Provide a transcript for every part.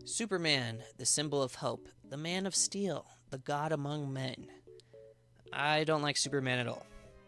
Superman, the symbol of hope, the man of steel, the god among men. I don't like Superman at all.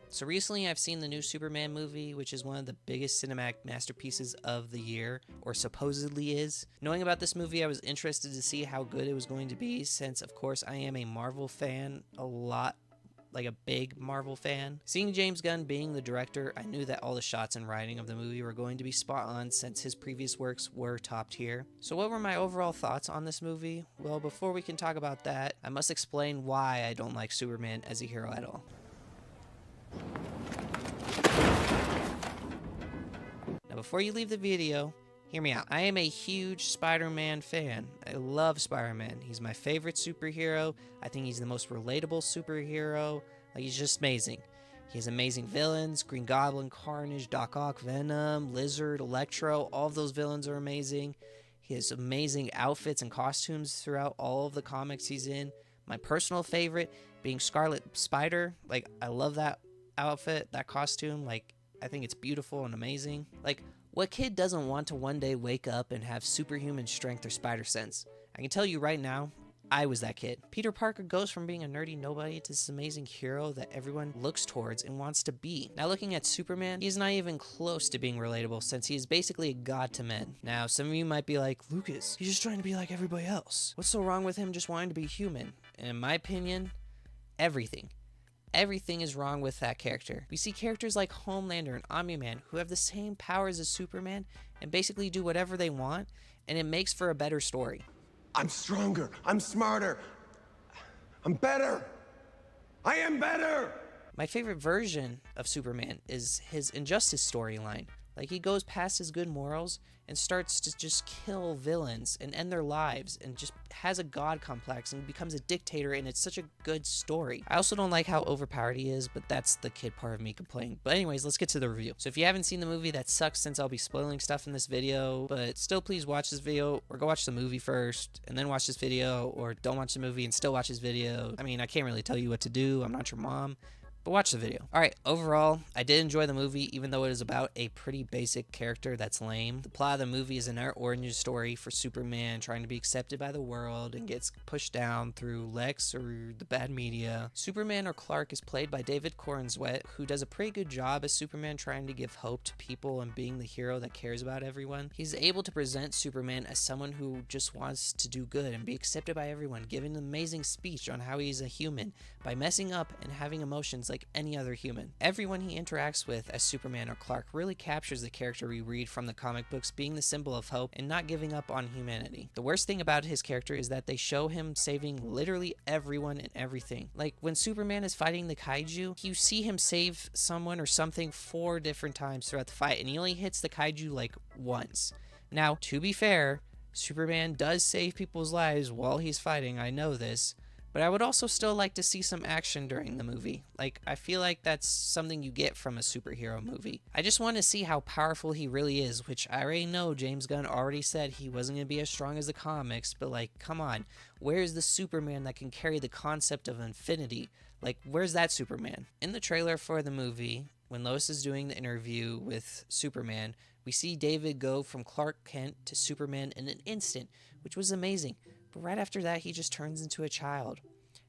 So recently I've seen the new Superman movie, which is one of the biggest cinematic masterpieces of the year, or supposedly is. Knowing about this movie, I was interested to see how good it was going to be, since of course I am a Marvel fan, a big Marvel fan. Seeing James Gunn being the director, I knew that all the shots and writing of the movie were going to be spot on since his previous works were top tier. So what were my overall thoughts on this movie? Well, before we can talk about that, I must explain why I don't like Superman as a hero at all. Now before you leave the video, hear me out. I am a huge Spider-Man fan. I love Spider-Man. He's my favorite superhero. I think he's the most relatable superhero. He's just amazing. He has amazing villains. Green Goblin, Carnage, Doc Ock, Venom, Lizard, Electro. All of those villains are amazing. He has amazing outfits and costumes throughout all of the comics he's in. My personal favorite being Scarlet Spider. I love that outfit, that costume. I think it's beautiful and amazing. What kid doesn't want to one day wake up and have superhuman strength or spider sense? I can tell you right now, I was that kid. Peter Parker goes from being a nerdy nobody to this amazing hero that everyone looks towards and wants to be. Now looking at Superman, he's not even close to being relatable since he is basically a god to men. Now some of you might be like, Lucas, he's just trying to be like everybody else. What's so wrong with him just wanting to be human? And in my opinion, everything. Everything is wrong with that character. We see characters like Homelander and Omni-Man who have the same powers as Superman and basically do whatever they want, and it makes for a better story. I'm stronger. I'm smarter. I'm better. I am better. My favorite version of Superman is his Injustice storyline. He goes past his good morals and starts to just kill villains and end their lives and just has a god complex and becomes a dictator, and it's such a good story. I also don't like how overpowered he is, but that's the kid part of me complaining. But anyways, let's get to the review. So if you haven't seen the movie, that sucks since I'll be spoiling stuff in this video, but still please watch this video or go watch the movie first and then watch this video, or don't watch the movie and still watch this video. I mean, I can't really tell you what to do. I'm not your mom. But watch the video. Alright, overall, I did enjoy the movie, even though it is about a pretty basic character that's lame. The plot of the movie is an origin story for Superman trying to be accepted by the world and gets pushed down through Lex or the bad media. Superman, or Clark, is played by David Corenswet, who does a pretty good job as Superman, trying to give hope to people and being the hero that cares about everyone. He's able to present Superman as someone who just wants to do good and be accepted by everyone, giving an amazing speech on how he's a human by messing up and having emotions like any other human. Everyone he interacts with as Superman or Clark really captures the character we read from the comic books, being the symbol of hope and not giving up on humanity. The worst thing about his character is that they show him saving literally everyone and everything. When Superman is fighting the kaiju, you see him save someone or something 4 different times throughout the fight, and he only hits the kaiju once. Now, to be fair, Superman does save people's lives while he's fighting, I know this, but I would also still like to see some action during the movie. I feel like that's something you get from a superhero movie. I just want to see how powerful he really is, which I already know James Gunn already said he wasn't going to be as strong as the comics, but come on, where's the Superman that can carry the concept of infinity? Where's that Superman? In the trailer for the movie, when Lois is doing the interview with Superman, we see David go from Clark Kent to Superman in an instant, which was amazing. But right after that, he just turns into a child.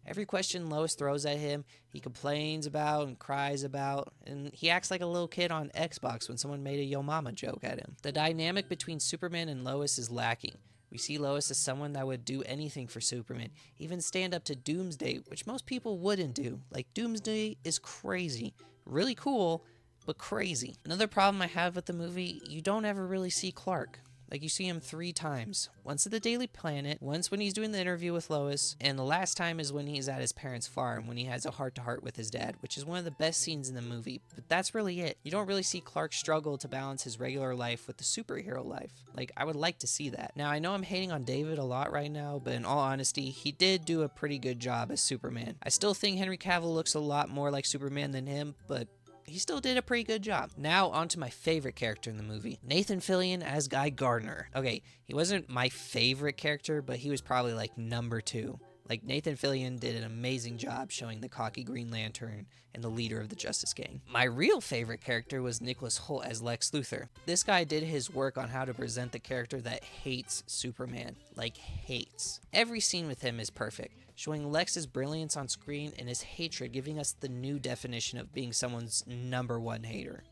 Every question Lois throws at him, he complains about and cries about, and he acts like a little kid on Xbox when someone made a Yo Mama joke at him. The dynamic between Superman and Lois is lacking. We see Lois as someone that would do anything for Superman, even stand up to Doomsday, which most people wouldn't do. Doomsday is crazy. Really cool, but crazy. Another problem I have with the movie, you don't ever really see Clark. You see him 3 times. Once at the Daily Planet, once when he's doing the interview with Lois, and the last time is when he's at his parents' farm, when he has a heart-to-heart with his dad, which is one of the best scenes in the movie. But that's really it. You don't really see Clark struggle to balance his regular life with the superhero life. I would like to see that. Now, I know I'm hating on David a lot right now, but in all honesty, he did do a pretty good job as Superman. I still think Henry Cavill looks a lot more like Superman than him, but he still did a pretty good job. Now on to my favorite character in the movie, Nathan Fillion as Guy Gardner. Okay, he wasn't my favorite character, but he was probably number 2. Like, Nathan Fillion did an amazing job showing the cocky Green Lantern and the leader of the Justice Gang. My real favorite character was Nicholas Hoult as Lex Luthor. This guy did his work on how to present the character that hates Superman. Like, hates. Every scene with him is perfect, showing Lex's brilliance on screen and his hatred, giving us the new definition of being someone's number one hater.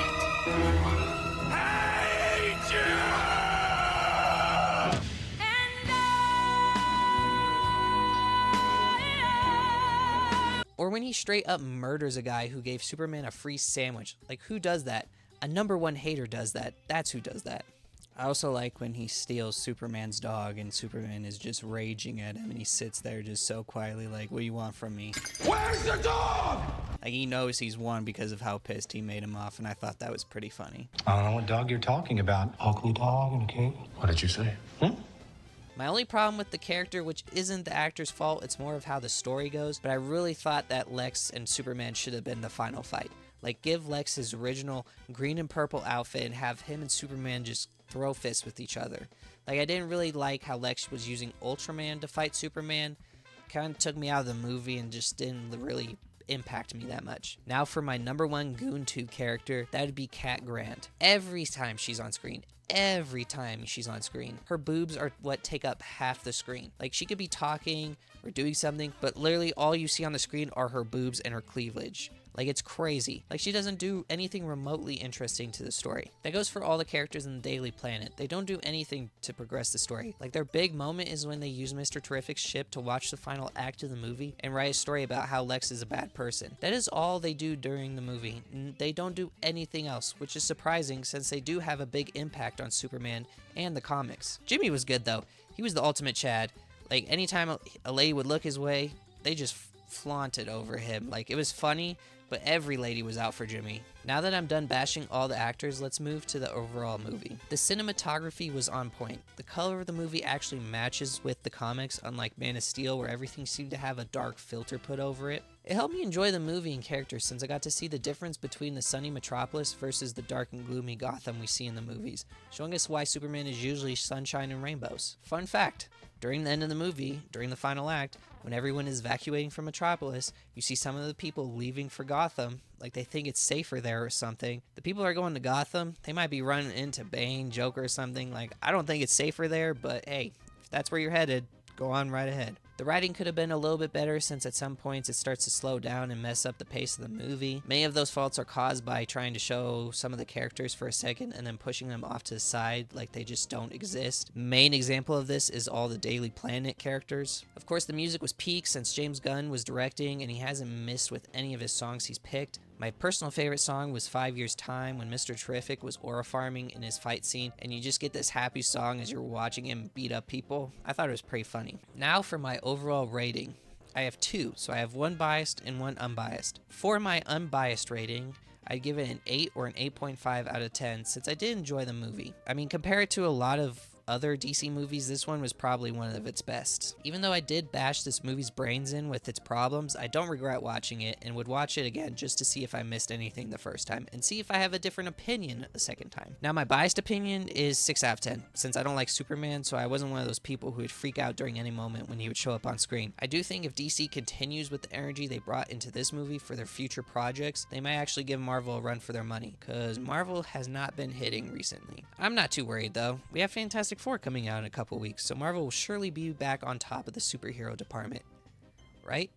Or when he straight up murders a guy who gave Superman a free sandwich. Like, who does that? A number one hater does that. That's who does that. I also like when he steals Superman's dog and Superman is just raging at him and he sits there just so quietly like, what do you want from me? Where's the dog? Like, he knows he's won because of how pissed he made him off, and I thought that was pretty funny. I don't know what dog you're talking about. Ugly dog and a king. What did you say? My only problem with the character, which isn't the actor's fault, it's more of how the story goes, but I really thought that Lex and Superman should have been the final fight. Like, give Lex his original green and purple outfit and have him and Superman just throw fists with each other. Like, I didn't really like how Lex was using Ultraman to fight Superman. Kind of took me out of the movie and just didn't really impact me that much. Now for my number one GoonTube character, that would be Cat Grant. Every time she's on screen, her boobs are what take up half the screen. Like, she could be talking or doing something, but literally all you see on the screen are her boobs and her cleavage. Like, it's crazy. Like, she doesn't do anything remotely interesting to the story. That goes for all the characters in the Daily Planet. They don't do anything to progress the story. Like, their big moment is when they use Mr. Terrific's ship to watch the final act of the movie and write a story about how Lex is a bad person. That is all they do during the movie. They don't do anything else, which is surprising since they do have a big impact on Superman and the comics. Jimmy was good, though. He was the ultimate Chad. Like, anytime a lady would look his way, they just flaunted over him. Like, it was funny, but every lady was out for Jimmy. Now that I'm done bashing all the actors, let's move to the overall movie. The cinematography was on point. The color of the movie actually matches with the comics, unlike Man of Steel, where everything seemed to have a dark filter put over it. It helped me enjoy the movie and characters since I got to see the difference between the sunny Metropolis versus the dark and gloomy Gotham we see in the movies, showing us why Superman is usually sunshine and rainbows. Fun fact, during the end of the movie, during the final act, when everyone is evacuating from Metropolis, you see some of the people leaving for Gotham, like they think it's safer there or something. The people that are going to Gotham, they might be running into Bane, Joker or something. Like, I don't think it's safer there, but hey, if that's where you're headed, go on right ahead. The writing could have been a little bit better since at some points it starts to slow down and mess up the pace of the movie. Many of those faults are caused by trying to show some of the characters for a second and then pushing them off to the side like they just don't exist. Main example of this is all the Daily Planet characters. Of course, the music was peak since James Gunn was directing and he hasn't missed with any of his songs he's picked. My personal favorite song was 5 Years Time when Mr. Terrific was aura farming in his fight scene and you just get this happy song as you're watching him beat up people. I thought it was pretty funny. Now for my overall rating. I have two, so I have one biased and one unbiased. For my unbiased rating, I'd give it an 8 or an 8.5 out of 10 since I did enjoy the movie. I mean, compared to a lot of other DC movies, this one was probably one of its best. Even though I did bash this movie's brains in with its problems, I don't regret watching it and would watch it again just to see if I missed anything the first time and see if I have a different opinion the second time. Now, my biased opinion is 6 out of 10 since I don't like Superman, so I wasn't one of those people who would freak out during any moment when he would show up on screen. I do think if DC continues with the energy they brought into this movie for their future projects, they might actually give Marvel a run for their money, because Marvel has not been hitting recently. I'm not too worried though. We have Fantastic Four coming out in a couple weeks, so Marvel will surely be back on top of the superhero department. Right?